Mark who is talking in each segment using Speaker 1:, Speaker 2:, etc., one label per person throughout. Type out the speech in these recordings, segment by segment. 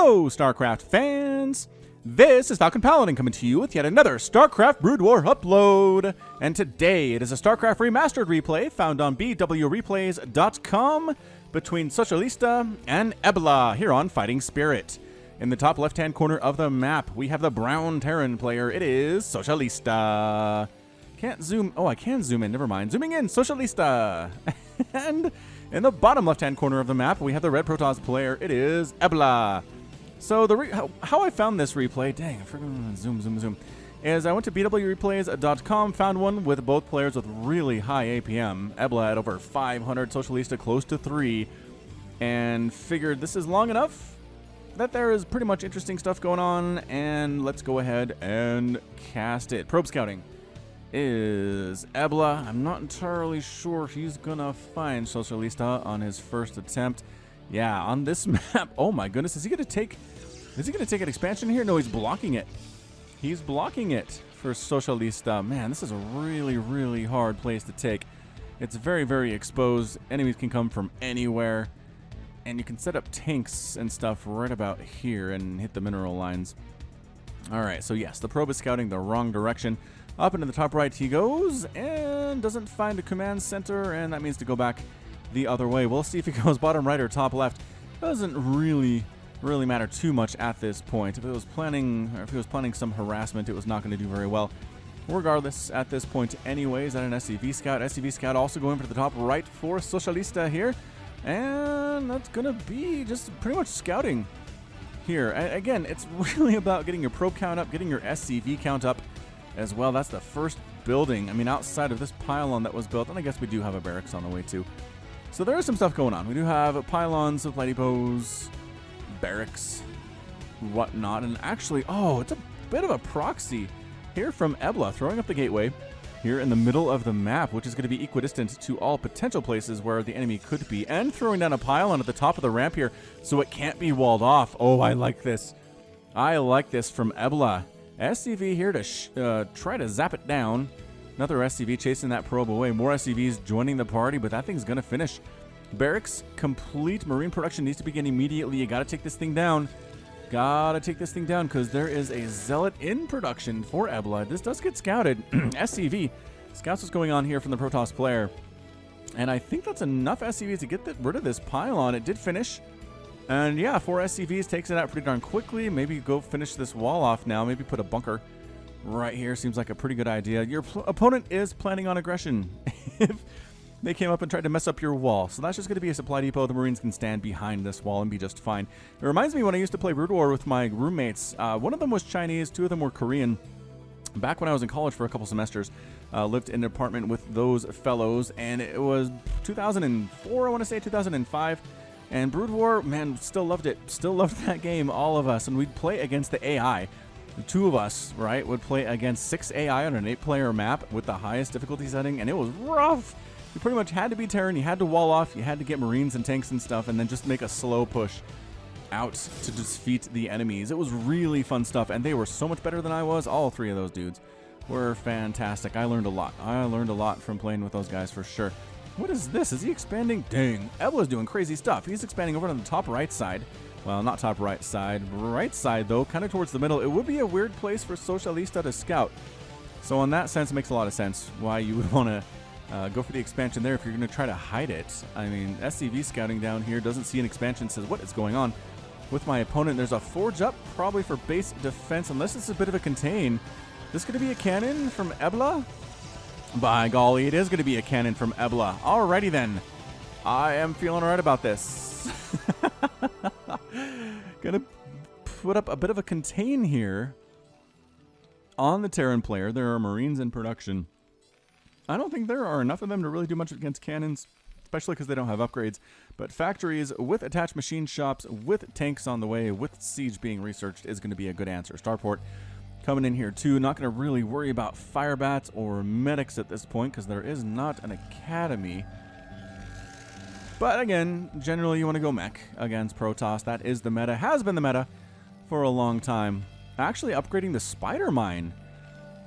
Speaker 1: Hello, StarCraft fans! This is Falcon Paladin coming to you with yet another StarCraft Brood War upload. And today it is a StarCraft Remastered replay found on bwreplays.com between SocialisTA and Ebla here on Fighting Spirit. In the top left-hand corner of the map, we have the brown Terran player. It is SocialisTA. Can't zoom. Oh, I can zoom in. Never mind. Zooming in, SocialisTA. And in the bottom left-hand corner of the map, we have the red Protoss player. It is Ebla. So how I found this replay, dang, I forgot, zoom, is I went to bwreplays.com, found one with both players with really high APM. Ebla at over 500, SocialisTA close to 3, and figured this is long enough that there is pretty much interesting stuff going on, and let's go ahead and cast it. Probe scouting is Ebla. I'm not entirely sure he's gonna find SocialisTA on his first attempt. Yeah, on this map. Oh my goodness, is he gonna take an expansion here? No, he's blocking it. He's blocking it for SocialisTA. Man, this is a really, really hard place to take. It's very, very exposed. Enemies can come from anywhere. And you can set up tanks and stuff right about here and hit the mineral lines. Alright, so yes, the probe is scouting the wrong direction. Up into the top right he goes, and doesn't find a command center, and that means to go back the other way. We'll see if he goes bottom right or top left. Doesn't really matter too much at this point. If he was planning some harassment, it was not going to do very well. Regardless, at this point anyways, at an SCV scout. SCV scout also going for the top right for SocialisTA here. And that's going to be just pretty much scouting here. Again, it's really about getting your probe count up, getting your SCV count up as well. That's the first building. I mean, outside of this pylon that was built, and I guess we do have a barracks on the way too. So there is some stuff going on. We do have pylons with light depots, barracks, whatnot. And actually, oh, it's a bit of a proxy here from Ebla, throwing up the gateway here in the middle of the map, which is going to be equidistant to all potential places where the enemy could be, and throwing down a pylon at the top of the ramp here so it can't be walled off. Oh, I like this. I like this from Ebla. SCV here to try to zap it down. Another SCV chasing that probe away. More SCVs joining the party, but that thing's going to finish. Barracks complete. Marine production needs to begin immediately. You got to take this thing down. Gotta take this thing down because there is a zealot in production for Ebla. This does get scouted. SCV scouts what's going on here from the Protoss player. And I think that's enough SCVs to get rid of this pylon. It did finish. And yeah, 4 SCVs takes it out pretty darn quickly. Maybe go finish this wall off now. Maybe put a bunker right here. Seems like a pretty good idea. Your opponent is planning on aggression if they came up and tried to mess up your wall. So that's just going to be a supply depot. The Marines can stand behind this wall and be just fine. It reminds me when I used to play Brood War with my roommates. One of them was Chinese, 2 of them were Korean. Back when I was in college for a couple semesters, lived in an apartment with those fellows, and it was 2004, I want to say, 2005. And Brood War, man, still loved it. Still loved that game, all of us. And we'd play against the AI. The 2 of us, right, would play against 6 AI on an 8-player map with the highest difficulty setting, and it was rough. You pretty much had to be Terran, you had to wall off, you had to get Marines and tanks and stuff, and then just make a slow push out to defeat the enemies. It was really fun stuff, and they were so much better than I was. All 3 of those dudes were fantastic. I learned a lot. I learned a lot from playing with those guys for sure. What is this? Is he expanding? Dang, Ebla's doing crazy stuff. He's expanding over on the top right side. Well, not top right side. Right side, though, kind of towards the middle. It would be a weird place for SocialisTA to scout. So in that sense, it makes a lot of sense why you would want to go for the expansion there if you're going to try to hide it. I mean, SCV scouting down here doesn't see an expansion, says, what is going on with my opponent? There's a forge up, probably for base defense, unless it's a bit of a contain. This going to be a cannon from Ebla? By golly, it is going to be a cannon from Ebla. Alrighty then. I am feeling alright about this. Gonna put up a bit of a contain here on the Terran player. There are Marines in production. I don't think there are enough of them to really do much against cannons, especially because they don't have upgrades. But factories with attached machine shops, with tanks on the way, with siege being researched is going to be a good answer. Starport coming in here too. Not going to really worry about fire bats or medics at this point because there is not an academy. But again, generally you want to go mech against Protoss. That is the meta, has been the meta for a long time. Actually upgrading the spider mine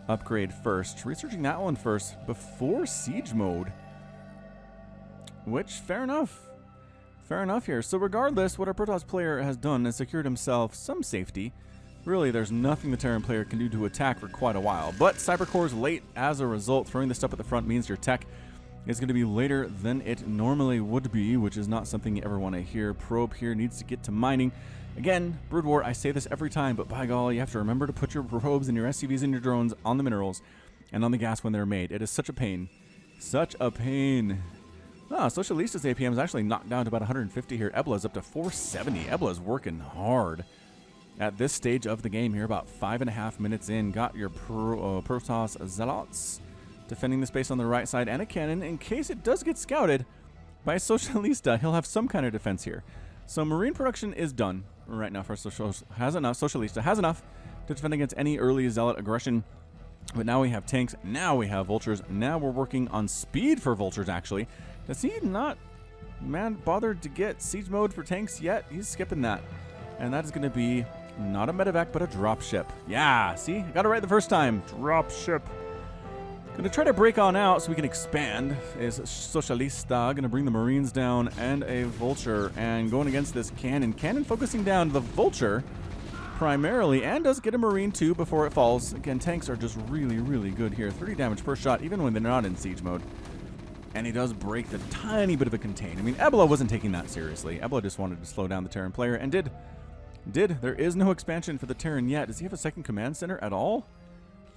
Speaker 1: upgrade first. Researching that one first before siege mode. Which, fair enough. Fair enough here. So regardless, what our Protoss player has done is secured himself some safety. Really, there's nothing the Terran player can do to attack for quite a while. But Cybercore's late as a result. Throwing this up at the front means your tech is going to be later than it normally would be, which is not something you ever want to hear. Probe here needs to get to mining. Again, Brood War, I say this every time, but by golly, you have to remember to put your probes and your SCVs and your drones on the minerals and on the gas when they're made. It is such a pain. Such a pain. SocialisTa's APM is actually knocked down to about 150 here. Ebla's up to 470. Ebla's working hard at this stage of the game here, about 5.5 minutes in. Got your Protoss Zealots defending the space on the right side and a cannon in case it does get scouted by SocialisTA. He'll have some kind of defense here. So Marine production is done right now for SocialisTA has enough to defend against any early Zealot aggression. But now we have tanks, now we have vultures, now we're working on speed for vultures actually. Does he not bothered to get siege mode for tanks yet? He's skipping that. And that is going to be not a medevac, but a dropship. Yeah, see? I got it right the first time. Dropship. Going to try to break on out so we can expand. Is SocialisTA going to bring the Marines down and a vulture. And going against this cannon. Cannon focusing down the vulture primarily, and does get a Marine too before it falls. Again, tanks are just really, really good here. 30 damage per shot, even when they're not in siege mode. And he does break the tiny bit of a contain. I mean, Ebla wasn't taking that seriously. Ebla just wanted to slow down the Terran player, and did. There is no expansion for the Terran yet. Does he have a second command center at all?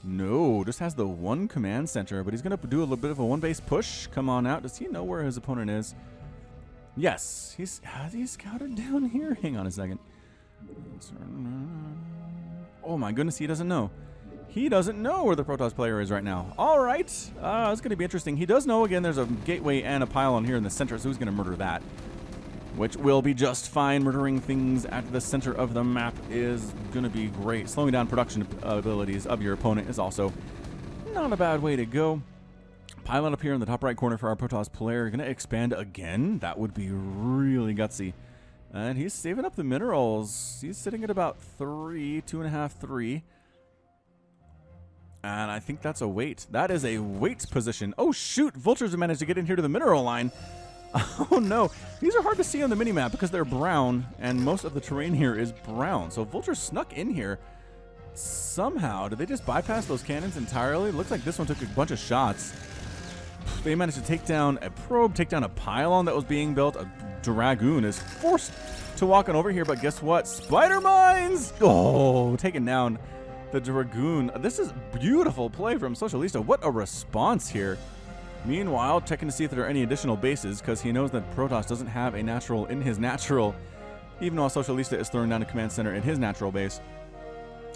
Speaker 1: No, just has the one command center, but he's going to do a little bit of a one-base push. Come on out. Does he know where his opponent is? Yes. Has he scouted down here? Hang on a second. Oh my goodness, he doesn't know. He doesn't know where the Protoss player is right now. All right. It's going to be interesting. He does know, again, there's a gateway and a pylon here in the center, so he's going to murder that. Which will be just fine. Murdering things at the center of the map is going to be great. Slowing down production abilities of your opponent is also not a bad way to go. Pylon up here in the top right corner for our Protoss player. Going to expand again. That would be really gutsy. And he's saving up the minerals. He's sitting at about 2.5, 3. And I think that's a wait. That is a wait position. Oh, shoot. Vultures have managed to get in here to the mineral line. Oh, no. These are hard to see on the minimap because they're brown, and most of the terrain here is brown. So Vultures snuck in here somehow. Did they just bypass those cannons entirely? Looks like this one took a bunch of shots. They managed to take down a probe, take down a pylon that was being built. A Dragoon is forced to walk on over here, but guess what? Spider mines! Oh, taking down the Dragoon. This is beautiful play from SocialisTA. What a response here. Meanwhile, checking to see if there are any additional bases, because he knows that Protoss doesn't have a natural in his natural, even though SocialisTA is throwing down a command center in his natural base.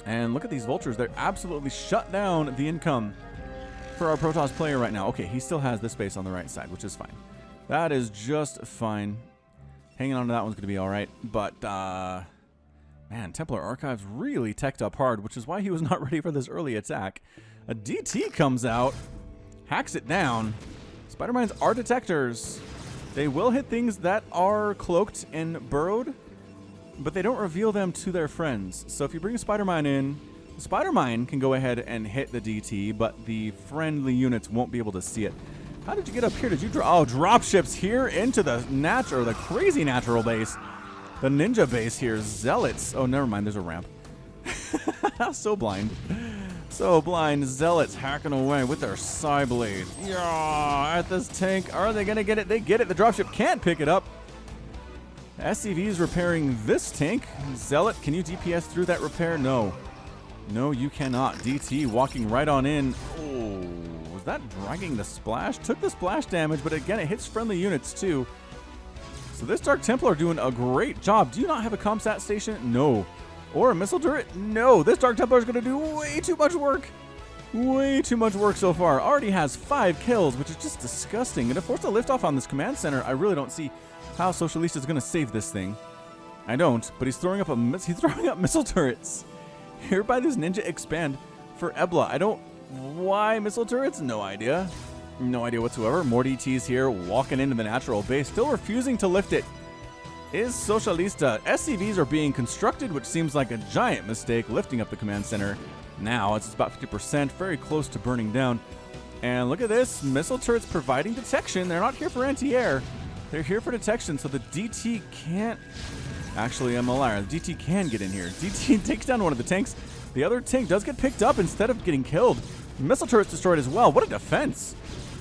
Speaker 1: And look at these vultures. They're absolutely shut down the income for our Protoss player right now. Okay, he still has this base on the right side, which is fine. That is just fine. Hanging on to that one's going to be all right. But, man, Templar Archives really teched up hard, which is why he was not ready for this early attack. A DT comes out, hacks it down. Spider mines are detectors. They will hit things that are cloaked and burrowed, but they don't reveal them to their friends. So if you bring a spider mine in, the spider mine can go ahead and hit the DT, but the friendly units won't be able to see it. How did you get up here? Did you drop ships here into the the crazy natural base? The ninja base here, Zealots. Oh, never mind, there's a ramp. So blind. So blind. Zealots hacking away with their psi blade. Yeah, at this tank. Are they gonna get it? They get it. The dropship can't pick it up. SCV is repairing this tank. Zealot, can you DPS through that repair? No. No, you cannot. DT walking right on in. Oh, was that dragging the splash? Took the splash damage, but again, it hits friendly units too. So this Dark Templar doing a great job. Do you not have a ComSat station? No. Or a missile turret? No. This Dark Templar is going to do way too much work. Way too much work so far. Already has 5 kills, which is just disgusting. Going to force a liftoff on this command center. I really don't see how SocialisTA is going to save this thing. I don't, but he's throwing up missile turrets. Hereby this ninja expand for Ebla. I don't... Why missile turrets? No idea. No idea whatsoever. More DTs here, walking into the natural base, still refusing to lift it. Is SocialisTA. SCVs are being constructed, which seems like a giant mistake, lifting up the command center. Now it's about 50%, very close to burning down. And look at this, missile turrets providing detection. They're not here for anti-air. They're here for detection, so the DT can't... Actually, I'm a liar. The DT can get in here. DT takes down one of the tanks. The other tank does get picked up instead of getting killed. Missile turret's destroyed as well. What a defense.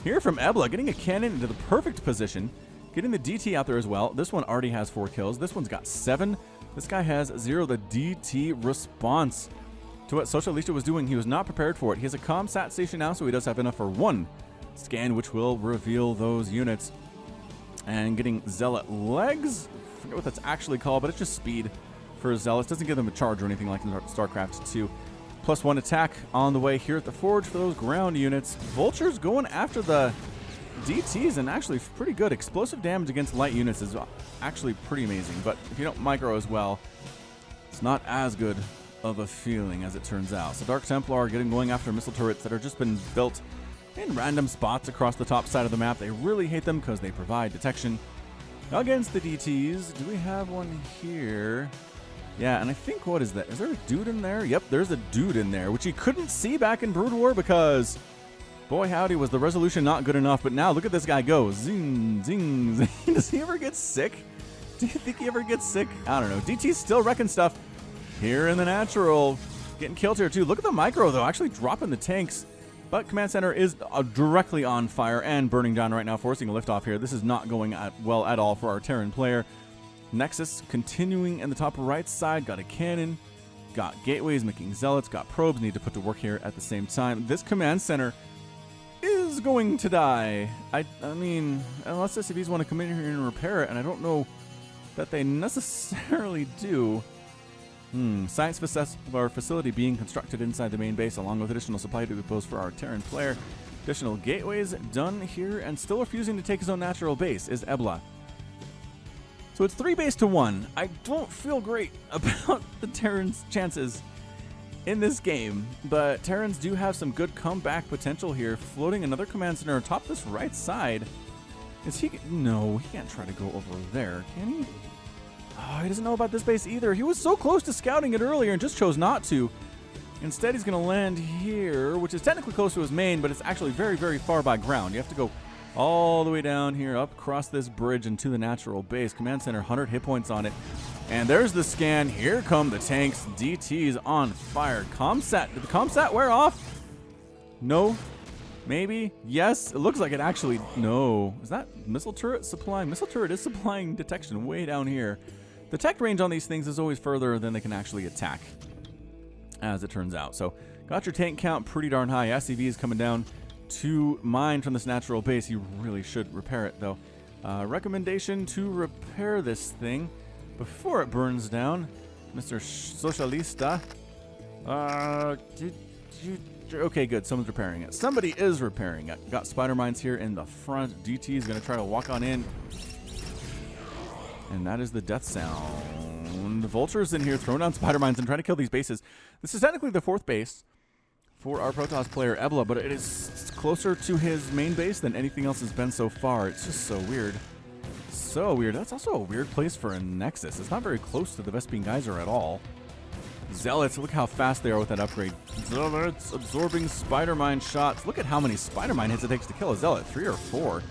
Speaker 1: Here from Ebla, getting a cannon into the perfect position. Getting the DT out there as well. This one already has 4 kills. This one's got 7. This guy has 0. The DT response to what SocialisTA was doing. He was not prepared for it. He has a ComSat station now, so he does have enough for 1 scan, which will reveal those units. And getting Zealot legs. I forget what that's actually called, but it's just speed for Zealots. Doesn't give them a charge or anything like in StarCraft 2. +1 attack on the way here at the Forge for those ground units. Vultures going after the DTs, and actually pretty good. Explosive damage against light units is actually pretty amazing, but if you don't micro as well, it's not as good of a feeling as it turns out. So Dark Templar going after missile turrets that are just been built in random spots across the top side of the map. They really hate them because they provide detection against the DTs. Do we have one here? Yeah, and I think, what is that? Is there a dude in there? Yep, there's a dude in there, which you couldn't see back in Brood War because, boy howdy, was the resolution not good enough. But now look at this guy go. Zing, zing, zing. Does he ever get sick? Do you think he ever gets sick? I don't know. DT's still wrecking stuff here in the natural. Getting killed here too. Look at the micro though, actually dropping the tanks. But Command Center is directly on fire and burning down right now, forcing a liftoff here. This is not going well at all for our Terran player. Nexus continuing in the top right side. Got a cannon. Got gateways making zealots. Got probes need to put to work here at the same time. This Command Center is going to die. I mean, unless SCVs want to come in here and repair it, and I don't know that they necessarily do. Science facility being constructed inside the main base, along with additional supply depots for our Terran player. Additional gateways done here, and still refusing to take his own natural base is Ebla. So it's 3 base to 1. I don't feel great about the Terrans' chances in this game, but Terrans do have some good comeback potential here. Floating another command center atop this right side. Is he? No, he can't try to go over there, can he? Oh, he doesn't know about this base either. He was so close to scouting it earlier and just chose not to. Instead, he's going to land here, which is technically close to his main, but it's actually very, very far by ground. You have to go all the way down here, up across this bridge into the natural base. Command Center, 100 hit points on it. And there's the scan. Here come the tanks. DT's on fire. ComSat. Did the ComSat wear off? No. Maybe. Yes. It looks like it actually. No. Is that missile turret supplying? Missile turret is supplying detection way down here. The tech range on these things is always further than they can actually attack, as it turns out. So, got your tank count pretty darn high. SCV is coming down to mine from this natural base. You really should repair it, though. Recommendation to repair this thing before it burns down. Mr. SocialisTA. Okay, good. Someone's repairing it. Somebody is repairing it. Got spider mines here in the front. DT is going to try to walk on in. And that is the death sound. The Vulture's in here throwing down spider mines and trying to kill these bases. This is technically the 4th base for our Protoss player Ebla, but it is closer to his main base than anything else has been so far. It's just so weird. So weird. That's also a weird place for a Nexus. It's not very close to the Vespene Geyser at all. Zealots, look how fast they are with that upgrade. Zealots absorbing spider mine shots. Look at how many spider mine hits it takes to kill a Zealot. 3 or 4.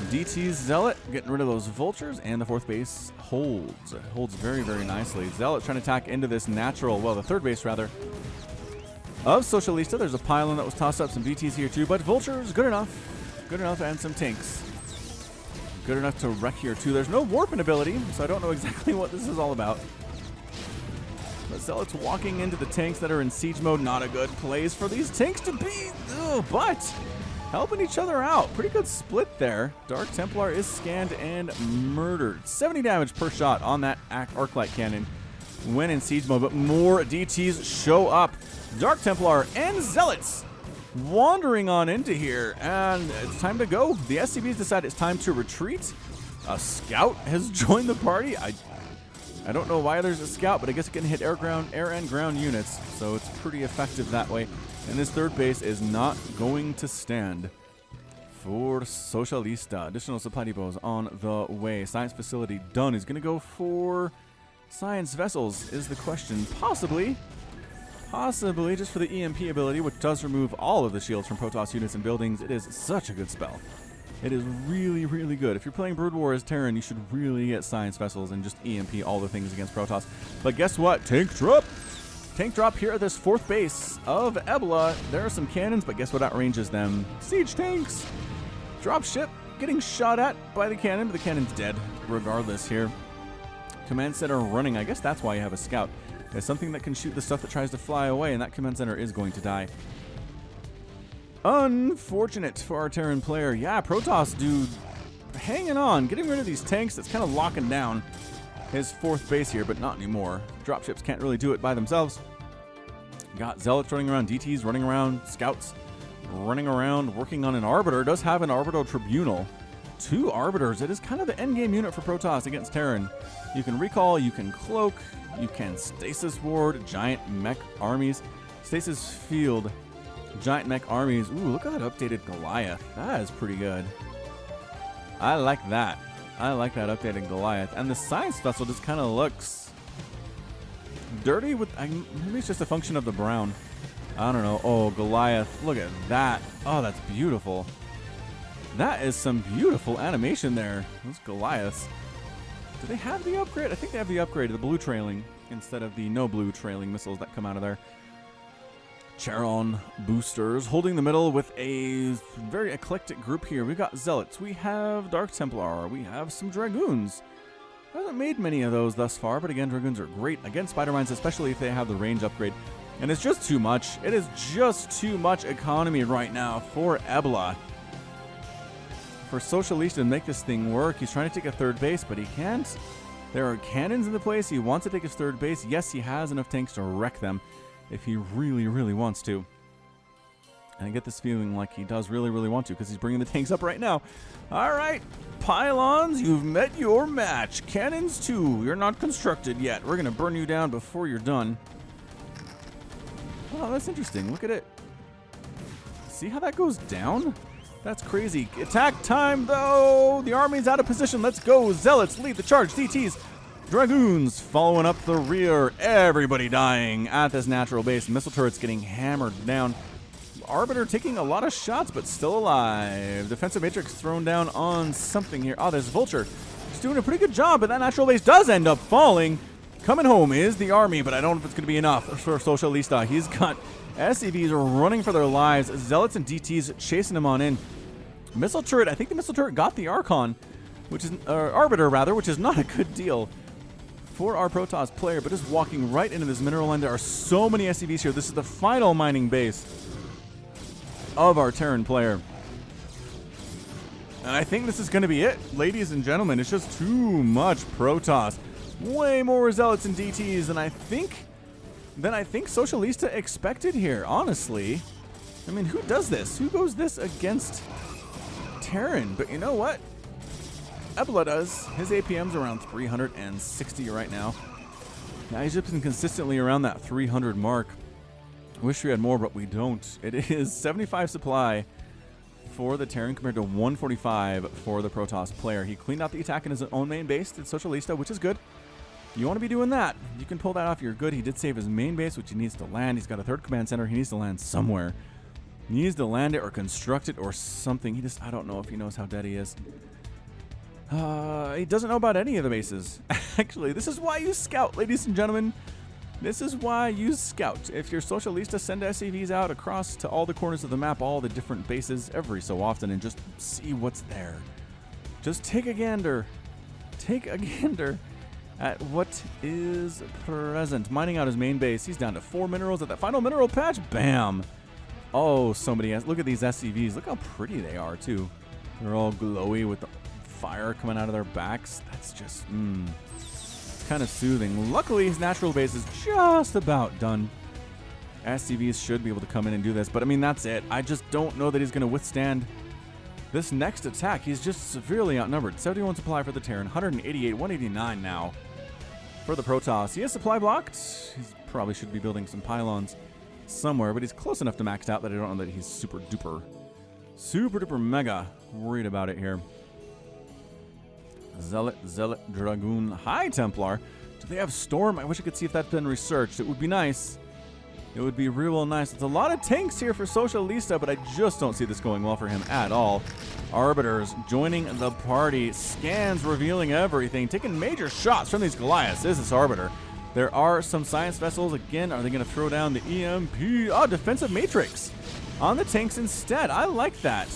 Speaker 1: DT's Zealot getting rid of those Vultures, and the 4th base holds. It holds very, very nicely. Zealot trying to attack into this natural, well, the 3rd base rather, of SocialisTA. There's a pylon that was tossed up, some DTs here too, but Vultures, good enough, and some tanks. Good enough to wreck here too. There's no warping ability, so I don't know exactly what this is all about. But Zealots walking into the tanks that are in siege mode, not a good place for these tanks to be, but helping each other out. Pretty good split there. Dark Templar is scanned and murdered. 70 damage per shot on that Arclight cannon when in siege mode, but more DTs show up. Dark Templar and Zealots wandering on into here, and it's time to go. The SCVs decide it's time to retreat. A scout has joined the party. I don't know why there's a scout, but I guess it can hit air and ground units, so it's pretty effective that way. And this 3rd base is not going to stand for SocialisTA. Additional supply depots on the way. Science facility done. Is going to go for science vessels is the question. Possibly just for the EMP ability, which does remove all of the shields from Protoss units and buildings. It is such a good spell. It is really, really good. If you're playing Brood War as Terran, you should really get Science Vessels and just EMP all the things against Protoss. But guess what? Tank drop! Tank drop here at this 4th base of Ebla. There are some cannons, but guess what outranges them? Siege tanks! Drop ship getting shot at by the cannon, but the cannon's dead regardless here. Command center running. I guess that's why you have a scout. It's something that can shoot the stuff that tries to fly away, and that command center is going to die. Unfortunate for our Terran player. Yeah, Protoss, dude, hanging on, getting rid of these tanks. That's kind of locking down his 4th base here, but not anymore. Dropships can't really do it by themselves. Got Zealots running around, DTs running around, Scouts running around, working on an Arbiter. Does have an Orbital Tribunal. 2 Arbiters. It is kind of the endgame unit for Protoss against Terran. You can recall, you can cloak, you can stasis ward, giant mech armies, stasis field, giant mech armies. Ooh, look at that updated Goliath. That is pretty good. I like that. I like that updated Goliath. And the Science Vessel just kind of looks dirty with, maybe it's just a function of the brown. I don't know. Oh, Goliath. Look at that. Oh, that's beautiful. That is some beautiful animation there. Those Goliaths. Do they have the upgrade? I think they have the upgrade, the blue trailing, instead of the no blue trailing missiles that come out of there. Charon boosters holding the middle with a very eclectic group here. We've got Zealots, we have Dark Templar, we have some Dragoons. I haven't made many of those thus far, but again, Dragoons are great against Spider Mines, especially if they have the range upgrade. And it's just too much. It is just too much economy right now for Ebla. For SocialisTA to make this thing work, he's trying to take a 3rd base, but he can't. There are cannons in the place. He wants to take his 3rd base. Yes, he has enough tanks to wreck them if he really, really wants to. And I get this feeling like he does really, really want to because he's bringing the tanks up right now. All right, pylons, you've met your match. Cannons too. You're not constructed yet. We're going to burn you down before you're done. Oh, that's interesting. Look at it. See how that goes down? That's crazy. Attack time, though. The army's out of position. Let's go. Zealots lead the charge. CTs. Dragoons following up the rear. Everybody dying at this natural base. Missile turrets getting hammered down. Arbiter taking a lot of shots, but still alive. Defensive matrix thrown down on something here. Oh, there's Vulture. He's doing a pretty good job, but that natural base does end up falling. Coming home is the army, but I don't know if it's going to be enough for SocialisTA. He's got SCVs running for their lives. Zealots and DTs chasing him on in. Missile turret. I think the missile turret got the Archon, which is Arbiter rather, which is not a good deal for our Protoss player, but is walking right into this mineral line. There are so many SCVs here. This is the final mining base of our Terran player. And I think this is going to be it, ladies and gentlemen. It's just too much Protoss. Way more Zealots and DTs than I think SocialisTA expected here, honestly. I mean, who does this? Who goes this against Terran? But you know what? Ebla does. His APM's around 360 right now. Yeah, he's just been consistently around that 300 mark. Wish we had more, but we don't. It is 75 supply for the Terran compared to 145 for the Protoss player. He cleaned out the attack in his own main base at SocialisTA, which is good. You want to be doing that. You can pull that off. You're good. He did save his main base, which he needs to land. He's got a 3rd command center. He needs to land somewhere. He needs to land it or construct it or something. I don't know if he knows how dead he is. He doesn't know about any of the bases. Actually, this is why you scout, ladies and gentlemen. This is why you scout. If you're SocialisTA, send SCVs out across to all the corners of the map, all the different bases every so often, and just see what's there. Just take a gander. Take a gander at what is present. Mining out his main base. He's down to 4 minerals at that final mineral patch. Bam! Oh, somebody has. Look at these SCVs. Look how pretty they are, too. They're all glowy with the fire coming out of their backs. That's just, it's kind of soothing. Luckily, his natural base is just about done. SCVs should be able to come in and do this, but I mean, that's it. I just don't know that he's going to withstand this next attack. He's just severely outnumbered. 71 supply for the Terran, 188, 189 now for the Protoss. He has supply blocked. He probably should be building some pylons somewhere, but he's close enough to maxed out that I don't know that he's super duper mega worried about it here. Zealot, Dragoon, High Templar. Do they have Storm? I wish I could see if that's been researched. It would be nice. It would be real nice. It's a lot of tanks here for SocialisTA, but I just don't see this going well for him at all. Arbiters joining the party. Scans revealing everything. Taking major shots from these Goliaths. Is this Arbiter? There are some science vessels. Again, are they going to throw down the EMP? Oh, defensive matrix on the tanks instead. I like that.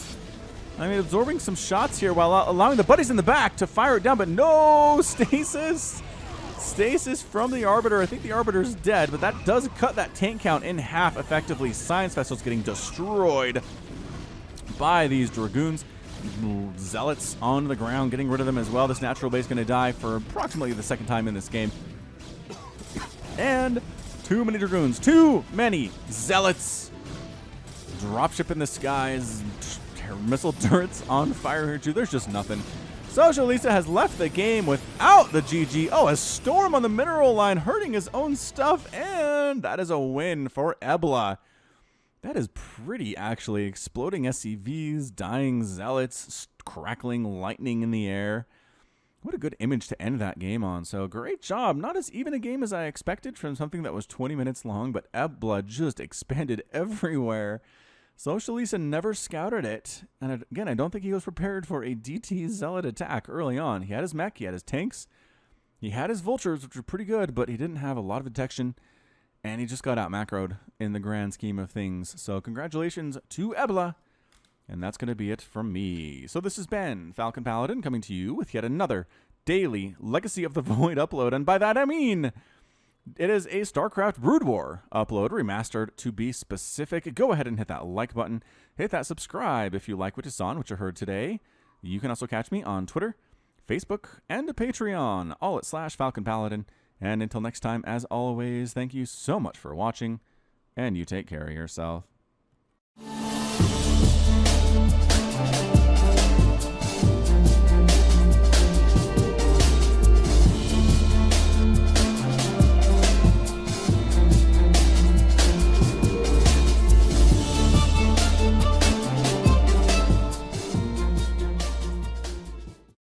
Speaker 1: I mean, absorbing some shots here while allowing the buddies in the back to fire it down, but no stasis. Stasis from the Arbiter. I think the Arbiter's dead, but that does cut that tank count in half effectively. Science vessels getting destroyed by these Dragoons. Zealots on the ground, getting rid of them as well. This natural base going to die for approximately the second time in this game. And too many Dragoons. Too many Zealots. Dropship in the skies. Missile turrets on fire here too. There's just nothing. SocialisTA has left the game without the GG. Oh, a storm on the mineral line hurting his own stuff, and that is a win for Ebla. That is pretty, actually. Exploding SCVs, dying Zealots, crackling lightning in the air. What a good image to end that game on. So great job. Not as even a game as I expected from something that was 20 minutes long, but Ebla just expanded everywhere. SocialisTA never scouted it, and again, I don't think he was prepared for a DT Zealot attack early on. He had his mech, he had his tanks, he had his vultures, which were pretty good, but he didn't have a lot of detection, and he just got out macroed in the grand scheme of things. So congratulations to Ebla, and that's going to be it from me. So this has been Falcon Paladin coming to you with yet another daily Legacy of the Void upload, and by that I mean it is a StarCraft Brood War upload, remastered to be specific. Go ahead and hit that like button. Hit that subscribe if you like what you saw and what you heard today. You can also catch me on Twitter, Facebook, and Patreon, all at /Falcon Paladin. And until next time, as always, thank you so much for watching, and you take care of yourself.